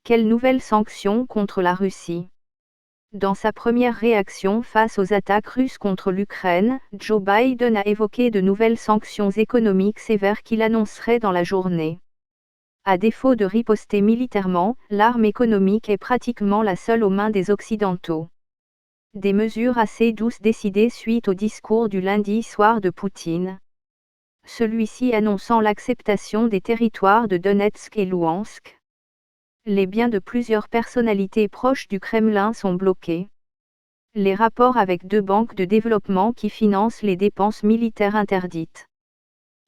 Quelles nouvelles sanctions contre la Russie? Dans sa première réaction face aux attaques russes contre l'Ukraine, Joe Biden a évoqué de nouvelles sanctions économiques sévères qu'il annoncerait dans la journée. À défaut de riposter militairement, l'arme économique est pratiquement la seule aux mains des Occidentaux. Des mesures assez douces décidées suite au discours du lundi soir de Poutine. Celui-ci annonçant l'acceptation des territoires de Donetsk et Louhansk. Les biens de plusieurs personnalités proches du Kremlin sont bloqués. Les rapports avec deux banques de développement qui financent les dépenses militaires interdites.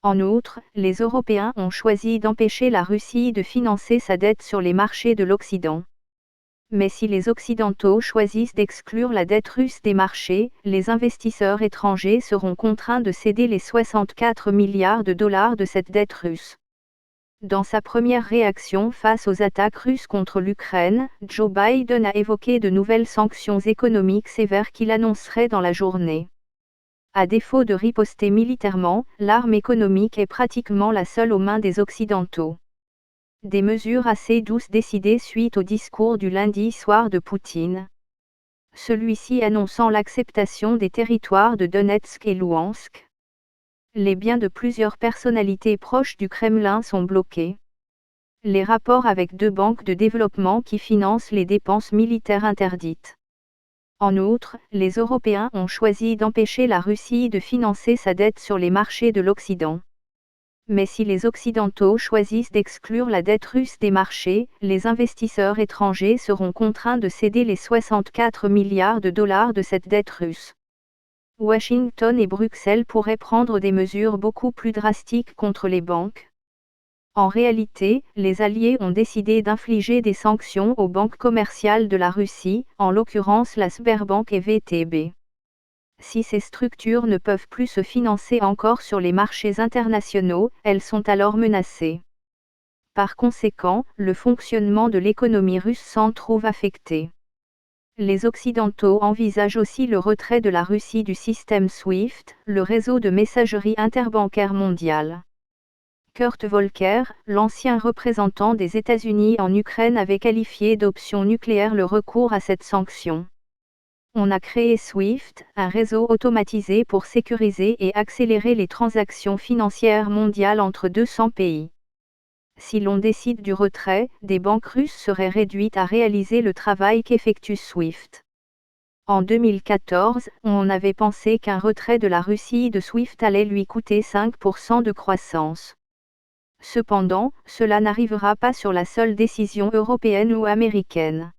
En outre, les Européens ont choisi d'empêcher la Russie de financer sa dette sur les marchés de l'Occident. Mais si les Occidentaux choisissent d'exclure la dette russe des marchés, les investisseurs étrangers seront contraints de céder les 64 milliards de dollars de cette dette russe. Dans sa première réaction face aux attaques russes contre l'Ukraine, Joe Biden a évoqué de nouvelles sanctions économiques sévères qu'il annoncerait dans la journée. À défaut de riposter militairement, l'arme économique est pratiquement la seule aux mains des Occidentaux. Des mesures assez douces décidées suite au discours du lundi soir de Poutine. Celui-ci annonçant l'acceptation des territoires de Donetsk et Louhansk. Les biens de plusieurs personnalités proches du Kremlin sont bloqués. Les rapports avec deux banques de développement qui financent les dépenses militaires interdites. En outre, les Européens ont choisi d'empêcher la Russie de financer sa dette sur les marchés de l'Occident. Mais si les Occidentaux choisissent d'exclure la dette russe des marchés, les investisseurs étrangers seront contraints de céder les 64 milliards de dollars de cette dette russe. Washington et Bruxelles pourraient prendre des mesures beaucoup plus drastiques contre les banques. En réalité, les Alliés ont décidé d'infliger des sanctions aux banques commerciales de la Russie, en l'occurrence la Sberbank et VTB. Si ces structures ne peuvent plus se financer encore sur les marchés internationaux, elles sont alors menacées. Par conséquent, le fonctionnement de l'économie russe s'en trouve affecté. Les Occidentaux envisagent aussi le retrait de la Russie du système SWIFT, le réseau de messagerie interbancaire mondial. Kurt Volker, l'ancien représentant des États-Unis en Ukraine, avait qualifié d'option nucléaire le recours à cette sanction. On a créé SWIFT, un réseau automatisé pour sécuriser et accélérer les transactions financières mondiales entre 200 pays. Si l'on décide du retrait, des banques russes seraient réduites à réaliser le travail qu'effectue SWIFT. En 2014, on avait pensé qu'un retrait de la Russie de SWIFT allait lui coûter 5% de croissance. Cependant, cela n'arrivera pas sur la seule décision européenne ou américaine.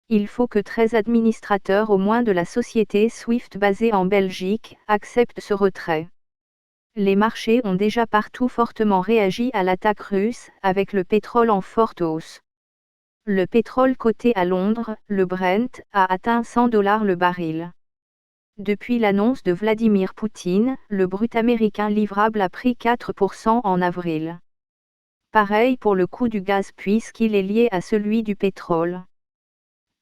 Il faut que 13 administrateurs au moins de la société SWIFT basée en Belgique acceptent ce retrait. Les marchés ont déjà partout fortement réagi à l'attaque russe, avec le pétrole en forte hausse. Le pétrole coté à Londres, le Brent, a atteint 100 $ le baril. Depuis l'annonce de Vladimir Poutine, le brut américain livrable a pris 4% en avril. Pareil pour le coût du gaz puisqu'il est lié à celui du pétrole.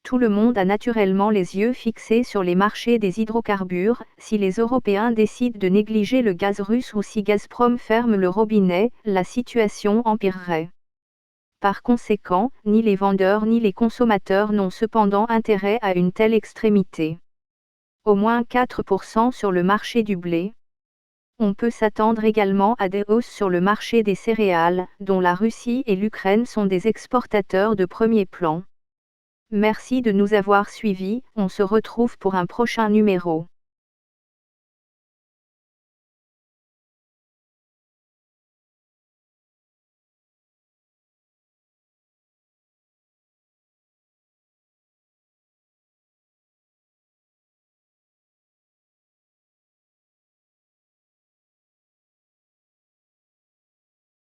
Tout le monde a naturellement les yeux fixés sur les marchés des hydrocarbures. Si les Européens décident de négliger le gaz russe ou si Gazprom ferme le robinet, la situation empirerait. Par conséquent, ni les vendeurs ni les consommateurs n'ont cependant intérêt à une telle extrémité. Au moins 4% sur le marché du blé. On peut s'attendre également à des hausses sur le marché des céréales, dont la Russie et l'Ukraine sont des exportateurs de premier plan. Merci de nous avoir suivis, on se retrouve pour un prochain numéro.